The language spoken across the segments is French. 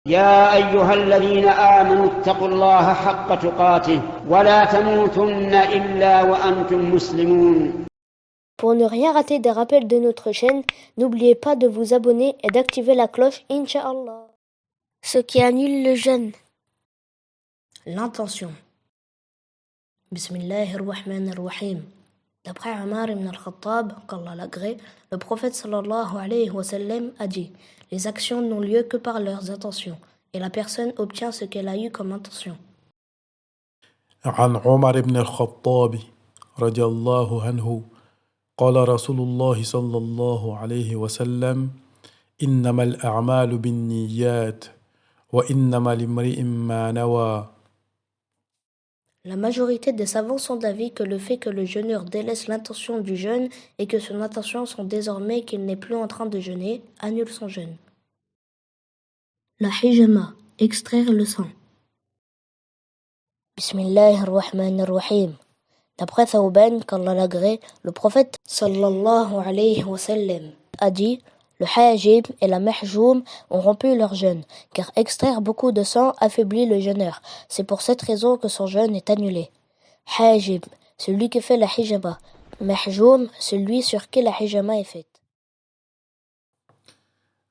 يا أيها الذين آمنوا اتقوا الله حق تقاته ولا تموتن إلا وأنتم مسلمون. Pour ne rien rater des rappels de notre chaîne, n'oubliez pas de vous abonner et d'activer la cloche, Inch'Allah. Ce qui annule le jeûne. L'intention. Bismillahir-Rahmanir-Rahim. D'après Omar ibn al-Khattab, qu'Allah l'agrée, le prophète sallallahu alayhi wa sallam a dit: les actions n'ont lieu que par leurs intentions, et la personne obtient ce qu'elle a eu comme intention. عن عمر بن الخطاب رضي الله عنه قال رسول الله صلى الله عليه وسلم إنما الأعمال بالنيات وإنما لامرئ ما نوى. La majorité des savants sont d'avis que le fait que le jeûneur délaisse l'intention du jeûne et que son intention sont désormais qu'il n'est plus en train de jeûner, annule son jeûne. La hijama, extraire le sang. Bismillahir-Rahmanir-Rahim. D'après Thawban, qu'Allah l'agrée, le prophète sallallahu alayhi wa sallam a dit: le hajib et la mahjoum ont rompu leur jeûne, car extraire beaucoup de sang affaiblit le jeûneur. C'est pour cette raison que son jeûne est annulé. Hajib, celui qui fait la hijama. Mahjoum, celui sur qui la hijama est faite.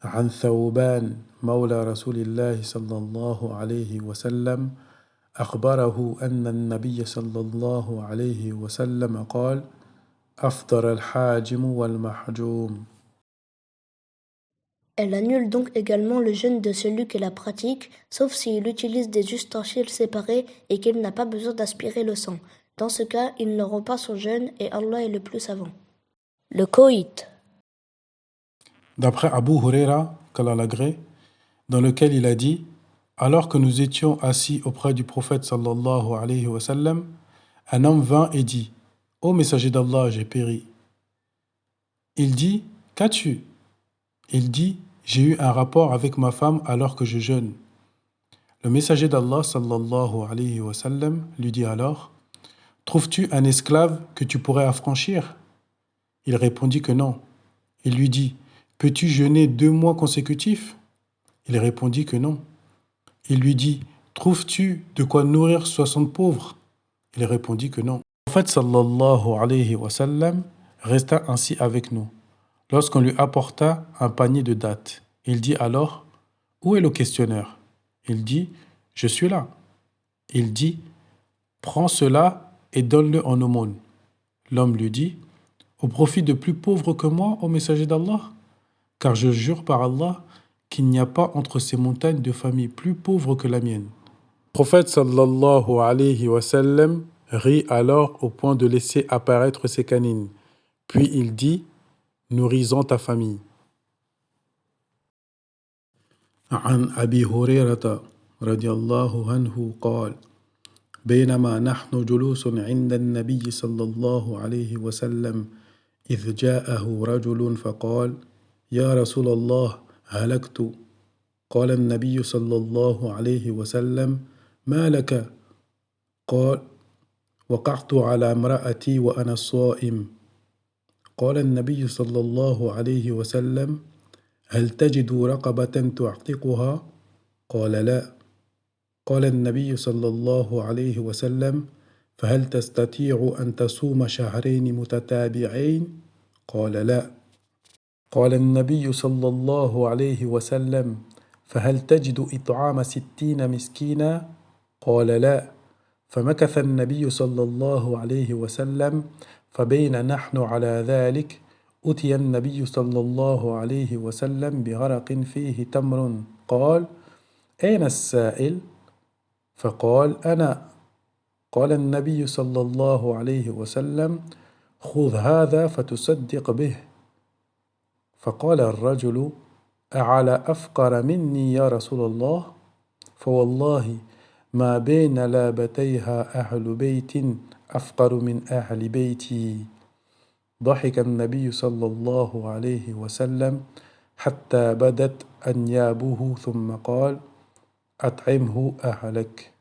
عن ثوبان مولى رسول الله صلى الله عليه وسلم أخبره أن النبي صلى الله عليه وسلم قال أفطر الحاجم والمحجوم. Elle annule donc également le jeûne de celui qui la pratique, sauf s'il utilise des ustensiles séparés et qu'il n'a pas besoin d'aspirer le sang. Dans ce cas, il ne rompt pas son jeûne et Allah est le plus savant. Le coït. D'après Abu Huraira, qu'Allah l'agrée, dans lequel il a dit: alors que nous étions assis auprès du prophète sallallahu alayhi wa sallam, un homme vint et dit: ô messager d'Allah, j'ai péri. Il dit: qu'as-tu? Il dit: j'ai eu un rapport avec ma femme alors que je jeûne. Le messager d'Allah sallallahu alayhi wa sallam lui dit alors: trouves-tu un esclave que tu pourrais affranchir? Il répondit que non. Il lui dit: peux-tu jeûner 2 mois consécutifs? Il répondit que non. Il lui dit: trouves-tu de quoi nourrir 60 pauvres? Il répondit que non. Le prophète sallallahu alayhi wa sallam resta ainsi avec nous. Lorsqu'on lui apporta un panier de dattes, il dit alors: où est le questionneur? Il dit: je suis là. Il dit: prends cela et donne-le en aumône. L'homme lui dit: au profit de plus pauvres que moi, ô messager d'Allah? Car je jure par Allah qu'il n'y a pas entre ces montagnes de familles plus pauvres que la mienne. Le prophète sallallahu alayhi wa sallam rit alors au point de laisser apparaître ses canines. Puis il dit: nourris-en ta famille. عن أبي هريرة رضي الله عنه قال بينما نحن جلوس عند النبي صلى الله عليه وسلم إذ جاءه رجل فقال يا رسول الله هلكت. قال النبي صلى الله عليه وسلم ما لك؟ قال وقعت على امرأتي وأنا صائم. قال النبي صلى الله عليه وسلم هل تجد رقبة تعتقها؟ قال لا. قال النبي صلى الله عليه وسلم فهل تستطيع أن تصوم 2 متتابعين؟ قال لا. قال النبي صلى الله عليه وسلم فهل تجد إطعام 60 مسكينا؟ قال لا. فمكث النبي صلى الله عليه وسلم فبين نحن على ذلك أتي النبي صلى الله عليه وسلم بغرق فيه تمر قال أين السائل؟ فقال أنا. قال النبي صلى الله عليه وسلم خذ هذا فتصدق به. فقال الرجل أعلى أفقر مني يا رسول الله؟ فوالله ما بين لابتيها أهل بيت أفقر من أهل بيتي. ضحك النبي صلى الله عليه وسلم حتى بدت أنيابه ثم قال أطعمه أهلك.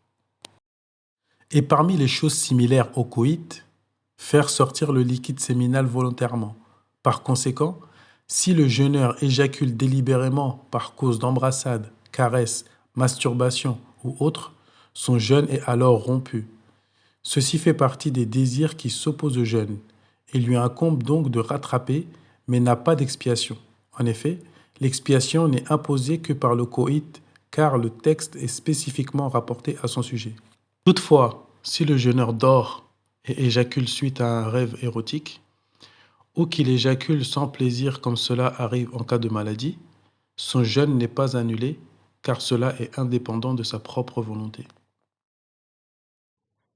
Et parmi les choses similaires au coït, faire sortir le liquide séminal volontairement. Par conséquent, si le jeûneur éjacule délibérément par cause d'embrassade, caresse, masturbation ou autre, son jeûne est alors rompu. Ceci fait partie des désirs qui s'opposent au jeûne. Il lui incombe donc de rattraper, mais n'a pas d'expiation. En effet, l'expiation n'est imposée que par le coït, car le texte est spécifiquement rapporté à son sujet. Toutefois, si le jeûneur dort et éjacule suite à un rêve érotique, ou qu'il éjacule sans plaisir comme cela arrive en cas de maladie, son jeûne n'est pas annulé, car cela est indépendant de sa propre volonté.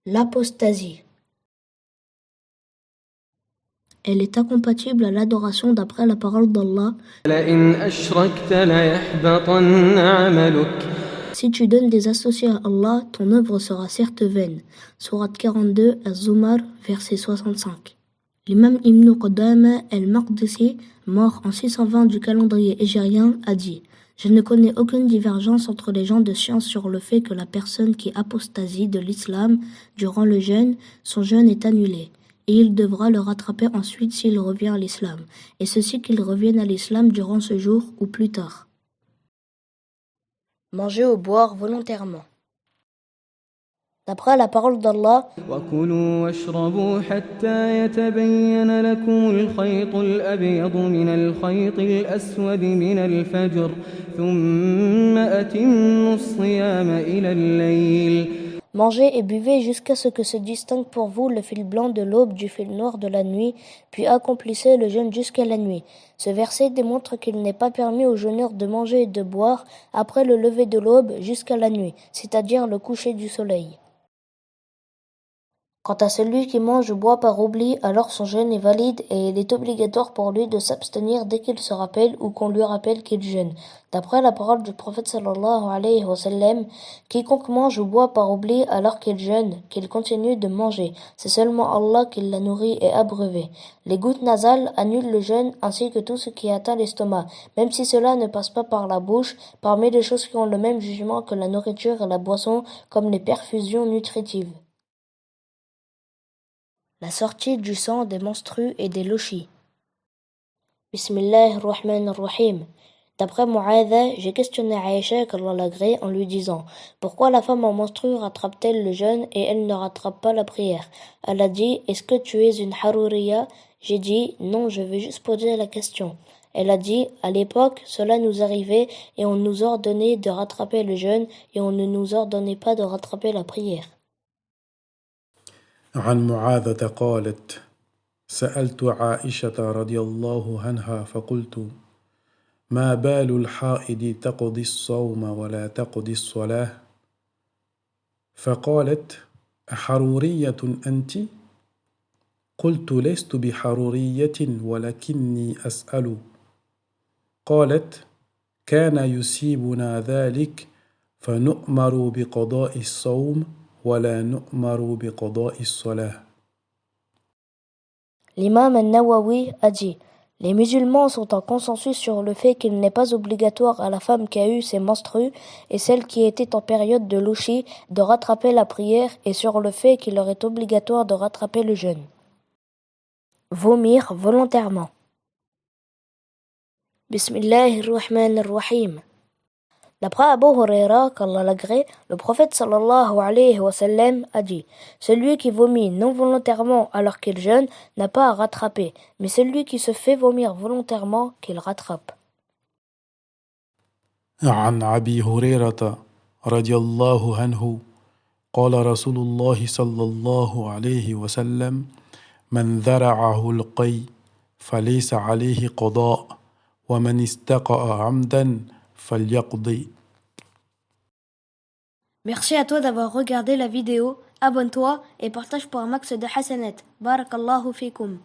L'apostasie. Elle est incompatible à l'adoration d'après la parole d'Allah. Si tu donnes des associés à Allah, ton œuvre sera certes vaine. Sourate 42, Az-Zumar, verset 65. L'imam Ibn Qudama al-Maqdisi, mort en 620 du calendrier hégérien, a dit « Je ne connais aucune divergence entre les gens de science sur le fait que la personne qui apostasie de l'islam durant le jeûne, son jeûne est annulé. Et il devra le rattraper ensuite s'il revient à l'islam, et ceci qu'il revienne à l'islam durant ce jour ou plus tard. » Manger ou boire volontairement. D'après la parole d'Allah, وَكُلُوا وَاشْرَبُوا حَتَّى يَتَبَيَّنَ لَكُمُ الْخَيْطُ الْأَبْيَضُ مِنَ الْخَيْطِ الْأَسْوَدِ مِنَ الْفَجْرِ ثُمَّ أَتِمُّوا الصِّيَامَ إِلَى اللَّيْلِ. Mangez et buvez jusqu'à ce que se distingue pour vous le fil blanc de l'aube du fil noir de la nuit, puis accomplissez le jeûne jusqu'à la nuit. Ce verset démontre qu'il n'est pas permis aux jeûneurs de manger et de boire après le lever de l'aube jusqu'à la nuit, c'est-à-dire le coucher du soleil. Quant à celui qui mange ou boit par oubli, alors son jeûne est valide et il est obligatoire pour lui de s'abstenir dès qu'il se rappelle ou qu'on lui rappelle qu'il jeûne. D'après la parole du prophète sallallahu alayhi wa sallam, quiconque mange ou boit par oubli alors qu'il jeûne, qu'il continue de manger, c'est seulement Allah qui l'a nourri et abreuvé. Les gouttes nasales annulent le jeûne ainsi que tout ce qui atteint l'estomac, même si cela ne passe pas par la bouche, parmi les choses qui ont le même jugement que la nourriture et la boisson, comme les perfusions nutritives. La sortie du sang des menstrues et des lochis. Bismillahir Rahmanir Rahim. D'après Mu'adha, j'ai questionné Aïcha, qu'Allah l'agrée, en lui disant « Pourquoi la femme en menstrue rattrape-t-elle le jeûne et elle ne rattrape pas la prière ?» Elle a dit « Est-ce que tu es une Harouriya ?» J'ai dit « Non, je vais juste poser la question. » Elle a dit « À l'époque, cela nous arrivait et on nous ordonnait de rattraper le jeûne et on ne nous ordonnait pas de rattraper la prière. » عن معاذة قالت سألت عائشة رضي الله عنها فقلت ما بال الحائض تقضي الصوم ولا تقضي الصلاة فقالت أحرورية أنت؟ قلت لست بحرورية ولكني أسأل قالت كان يصيبنا ذلك فنؤمر بقضاء الصوم ولا نؤمر بقضاء الصلاة. L'imam al-Nawawi a dit « Les musulmans sont en consensus sur le fait qu'il n'est pas obligatoire à la femme qui a eu ses menstrues et celle qui était en période de louchi de rattraper la prière et sur le fait qu'il leur est obligatoire de rattraper le jeûne. » Vomir volontairement. Bismillahirrahmanirrahim. D'après Abu Huraira, qu'Allah l'agrée, le prophète sallallahu alayhi wa sallam a dit « Celui qui vomit non volontairement alors qu'il jeûne n'a pas à rattraper, mais celui qui se fait vomir volontairement qu'il rattrape. » عن أبي هريرة رضي الله عنه قال رسول الله صلى الله عليه وسلم من ذرعه القي فليس عليه قضاء ومن استقأ عمدا فليقضي. Merci à toi d'avoir regardé la vidéo, abonne-toi et partage pour un max de hasanat. Barakallahu fikum.